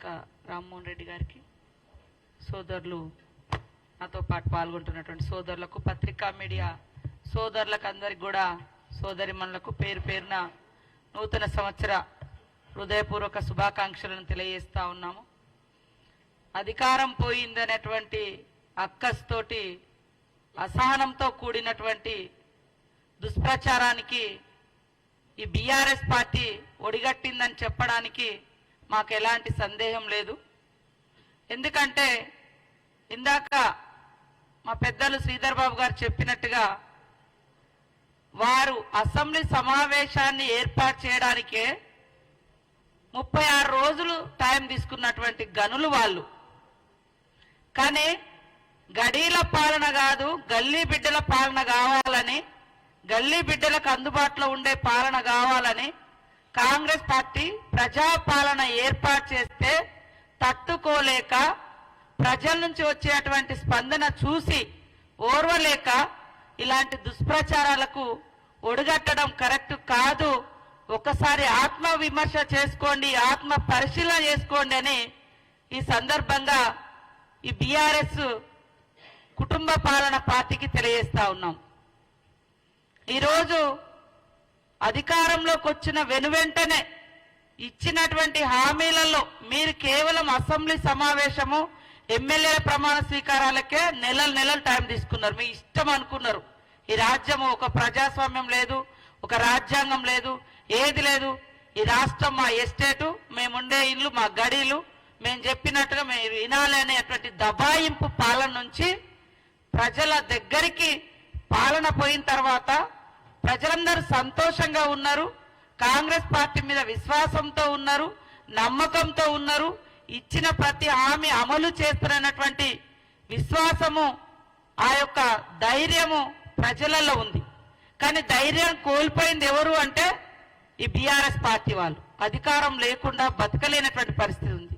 ఇంకా రామ్మోహన్ రెడ్డి గారికి, సోదరులు నాతో పాటు పాల్గొంటున్నటువంటి సోదరులకు, పత్రికా మీడియా సోదరులకు అందరికి కూడా, సోదరిమణులకు పేరు పేరున నూతన సంవత్సర హృదయపూర్వక శుభాకాంక్షలను తెలియజేస్తా ఉన్నాము. అధికారం పోయిందనేటువంటి అక్కస్తోటి అసహనంతో కూడినటువంటి దుష్ప్రచారానికి ఈ బీఆర్ఎస్ పార్టీ ఒడిగట్టిందని చెప్పడానికి మాకు ఎలాంటి సందేహం లేదు. ఎందుకంటే ఇందాక మా పెద్దలు శ్రీధర్ బాబు గారు చెప్పినట్టుగా వారు అసెంబ్లీ సమావేశాన్ని ఏర్పాటు చేయడానికే 36 రోజులు టైం తీసుకున్నటువంటి గనులు వాళ్ళు. కానీ గడీల పాలన కాదు, గల్లీ బిడ్డల పాలన కావాలని, గల్లీ బిడ్డలకు అందుబాటులో ఉండే పాలన కావాలని కాంగ్రెస్ పార్టీ ప్రజాపాలన ఏర్పాటు చేస్తే తట్టుకోలేక, ప్రజల నుంచి వచ్చేటువంటి స్పందన చూసి ఓర్వలేక ఇలాంటి దుష్ప్రచారాలకు ఒడిగట్టడం కరెక్ట్ కాదు. ఒకసారి ఆత్మ విమర్శ చేసుకోండి, ఆత్మ పరిశీలన చేసుకోండి అని ఈ సందర్భంగా ఈ బీఆర్ఎస్ కుటుంబ పాలన పార్టీకి తెలియజేస్తా ఉన్నాం. ఈరోజు అధికారంలోకి వచ్చిన వెనువెంటనే ఇచ్చినటువంటి హామీలలో మీరు కేవలం అసెంబ్లీ సమావేశము, ఎమ్మెల్యేల ప్రమాణ స్వీకారాలకే నెలలు టైం తీసుకున్నారు. మీ ఇష్టం అనుకున్నారు. ఈ రాజ్యం ఒక ప్రజాస్వామ్యం లేదు, ఒక రాజ్యాంగం లేదు, ఏది లేదు. ఈ రాష్ట్రం మా ఎస్టేటు, మేముండే ఇల్లు మా గడీలు, మేము చెప్పినట్టుగా మీరు వినాలి అనేటువంటి దబాయింపు పాలన నుంచి ప్రజల దగ్గరికి పాలన పోయిన తర్వాత ప్రజలందరూ సంతోషంగా ఉన్నారు, కాంగ్రెస్ పార్టీ మీద విశ్వాసంతో ఉన్నారు, నమ్మకంతో ఉన్నారు. ఇచ్చిన ప్రతి హామీ అమలు చేస్తున్నటువంటి విశ్వాసము, ఆ యొక్క ధైర్యము ప్రజలలో ఉంది. కానీ ధైర్యం కోల్పోయింది ఎవరు అంటే ఈ బీఆర్ఎస్ పార్టీ వాళ్ళు. అధికారం లేకుండా బతకలేనటువంటి పరిస్థితి ఉంది.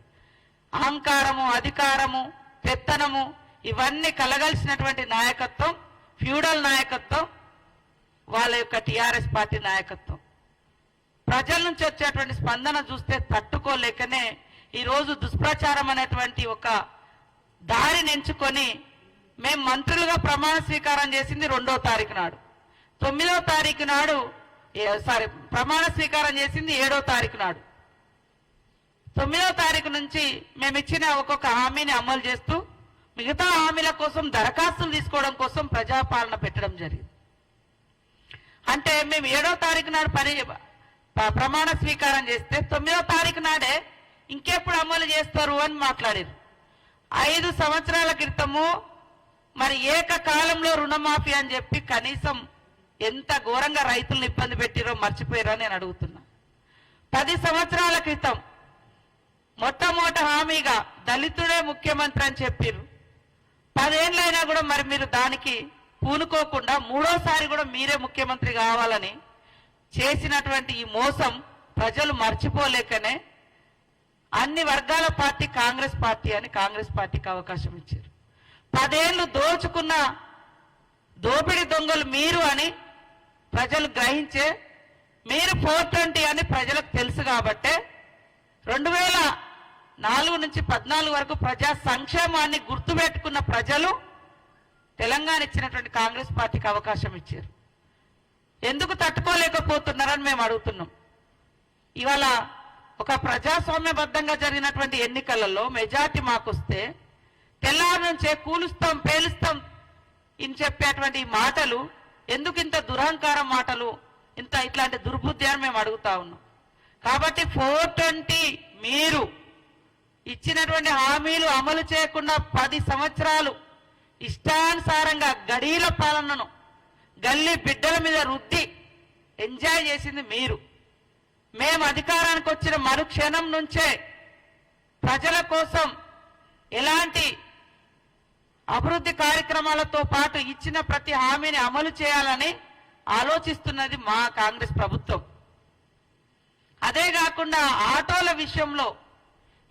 అహంకారము, అధికారము, పెత్తనము ఇవన్నీ కలగలిసినటువంటి నాయకత్వం, ఫ్యూడల్ నాయకత్వం వాళ్ళ యొక్క టీఆర్ఎస్ పార్టీ నాయకత్వం. ప్రజల నుంచి వచ్చేటువంటి స్పందన చూస్తే తట్టుకోలేకనే ఈరోజు దుష్ప్రచారం అనేటువంటి ఒక దారిని ఎంచుకొని మేము మంత్రులుగా ప్రమాణ స్వీకారం చేసింది 2వ తారీఖు నాడు, 9వ తారీఖు నాడు ప్రమాణ స్వీకారం చేసింది 7వ తారీఖు నాడు. 9వ తారీఖు నుంచి మేము ఇచ్చిన ఒక్కొక్క హామీని అమలు చేస్తూ మిగతా హామీల కోసం దరఖాస్తులు తీసుకోవడం కోసం ప్రజాపాలన పెట్టడం జరిగింది. అంటే మేము 7వ తారీఖు నాడు ప్రమాణ స్వీకారం చేస్తే 9వ తారీఖు నాడే ఇంకెప్పుడు అమలు చేస్తారు అని మాట్లాడారు. 5 సంవత్సరాల క్రితము మరి ఏకకాలంలో రుణమాఫీ అని చెప్పి కనీసం ఎంత ఘోరంగా రైతులను ఇబ్బంది పెట్టిరో మర్చిపోయారో నేను అడుగుతున్నా. 10 సంవత్సరాల క్రితం మొట్టమొదటి హామీగా దళితుడే ముఖ్యమంత్రి అని చెప్పారు. 10 ఏళ్ళైనా కూడా మరి మీరు దానికి పూనుకోకుండా 3వసారి కూడా మీరే ముఖ్యమంత్రి కావాలని చేసినటువంటి ఈ మోసం ప్రజలు మర్చిపోలేకనే అన్ని వర్గాల పార్టీ కాంగ్రెస్ పార్టీ అని కాంగ్రెస్ పార్టీకి అవకాశం ఇచ్చారు. 10 ఏళ్ళు దోచుకున్న దోపిడీ దొంగలు మీరు అని ప్రజలు గ్రహించే, మీరు 420 అని ప్రజలకు తెలుసు కాబట్టే 2004 నుంచి 14 వరకు ప్రజా సంక్షేమాన్ని గుర్తుపెట్టుకున్న ప్రజలు తెలంగాణ ఇచ్చినటువంటి కాంగ్రెస్ పార్టీకి అవకాశం ఇచ్చారు. ఎందుకు తట్టుకోలేకపోతున్నారని మేము అడుగుతున్నాం. ఇవాళ ఒక ప్రజాస్వామ్యబద్ధంగా జరిగినటువంటి ఎన్నికలలో మెజార్టీ మాకొస్తే తెల్లారి నుంచే కూలుస్తాం, పేలుస్తాం ఇని చెప్పేటువంటి మాటలు ఎందుకు ఇంత దురహంకారం మాటలు, ఇట్లాంటి దుర్బుద్ధి అని మేము అడుగుతా ఉన్నాం. కాబట్టి 420 మీరు ఇచ్చినటువంటి హామీలు అమలు చేయకుండా 10 సంవత్సరాలు ఇష్టానుసారంగా గడీల పాలనను గల్లీ బిడ్డల మీద రుద్ది ఎంజాయ్ చేసింది మీరు. మేము అధికారానికి వచ్చిన మరుక్షణం నుంచే ప్రజల కోసం ఎలాంటి అభివృద్ధి కార్యక్రమాలతో పాటు ఇచ్చిన ప్రతి హామీని అమలు చేయాలని ఆలోచిస్తున్నది మా కాంగ్రెస్ ప్రభుత్వం. అదే కాకుండా ఆటోల విషయంలో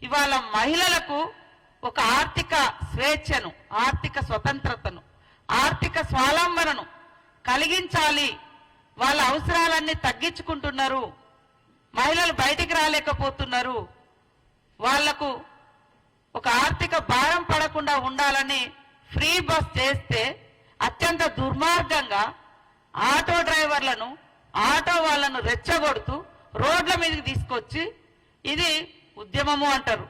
ఇవాళ మహిళలకు ఒక ఆర్థిక స్వేచ్ఛను, ఆర్థిక స్వతంత్రతను, ఆర్థిక స్వావలంబనను కలిగించాలి. వాళ్ళ అవసరాలన్నీ తగ్గించుకుంటున్నారు, మహిళలు బయటికి రాలేకపోతున్నారు, వాళ్లకు ఆర్థిక భారం పడకుండా ఉండాలని ఫ్రీ బస్ చేస్తే అత్యంత దుర్మార్గంగా ఆటో డ్రైవర్లను ఆటో వాళ్ళను రెచ్చగొడుతూ రోడ్ల మీదకి తీసుకొచ్చి ఇది ఉద్యమము అంటారు,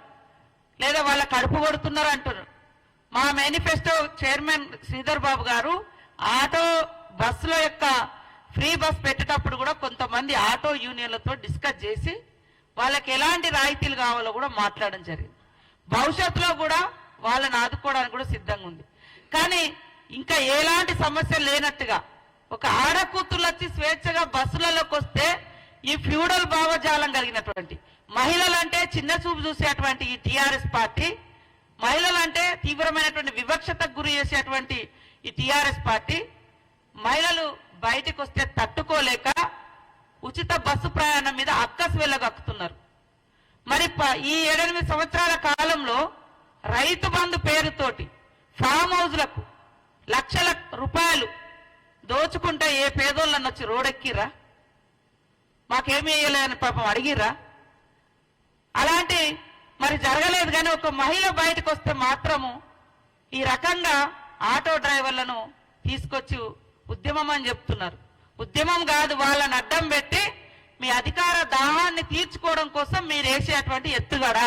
లేదా వాళ్ళ కడుపు కొడుతున్నారు అంటారు. మా మేనిఫెస్టో చైర్మన్ శ్రీధర్ బాబు గారు ఆటో బస్సుల యొక్క ఫ్రీ బస్ పెట్టేటప్పుడు కూడా కొంతమంది ఆటో యూనియన్లతో డిస్కస్ చేసి వాళ్ళకి ఎలాంటి రాయితీలు కావాలో కూడా మాట్లాడడం జరిగింది. భవిష్యత్తులో కూడా వాళ్ళని ఆదుకోవడానికి కూడా సిద్ధంగా ఉంది. కానీ ఇంకా ఎలాంటి సమస్య లేనట్టుగా ఒక ఆడకూతులు వచ్చి స్వేచ్ఛగా బస్సులలోకి వస్తే ఈ ఫ్యూడల్ భావజాలం కలిగినటువంటి మహిళలంటే చిన్న చూపు చూసేటువంటి ఈ టిఆర్ఎస్ పార్టీ, మహిళలంటే తీవ్రమైనటువంటి వివక్షతకు గురి చేసేటువంటి ఈ టిఆర్ఎస్ పార్టీ మహిళలు బయటకు వస్తే తట్టుకోలేక ఉచిత బస్సు ప్రయాణం మీద అక్కసు వెళ్ళగక్కుతున్నారు. మరి ఈ 7-8 సంవత్సరాల కాలంలో రైతు బంధు పేరుతోటి ఫామ్ హౌజ్లకు లక్షల రూపాయలు దోచుకుంటే ఏ పేదోళ్ళని వచ్చి రోడెక్కిరా, మాకేమీ వేయలేదని పాపం అడిగిరా? అలాంటి మరి జరగలేదు. కానీ ఒక మహిళ బయటకు వస్తే మాత్రము ఈ రకంగా ఆటో డ్రైవర్లను తీసుకొచ్చి ఉద్యమం అని చెప్తున్నారు. ఉద్యమం కాదు, వాళ్ళని అడ్డం పెట్టి మీ అధికార దాహాన్ని తీర్చుకోవడం కోసం మీరు వేసేటువంటి ఎత్తుగడ.